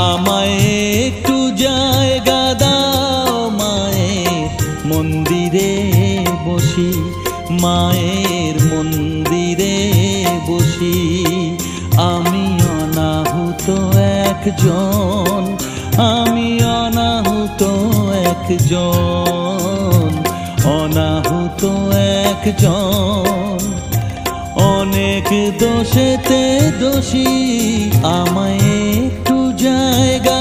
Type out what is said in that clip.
আমায় একটু জায়গা দাও মায়ের মন্দিরে বসি, মায়ের মন্দিরে বসি। আমি অনাহুত একজন, আমি অনাহুত একজন, অনাহুত একজন। অনেক দোষেতে দোষী, আমায় একটু জায়গা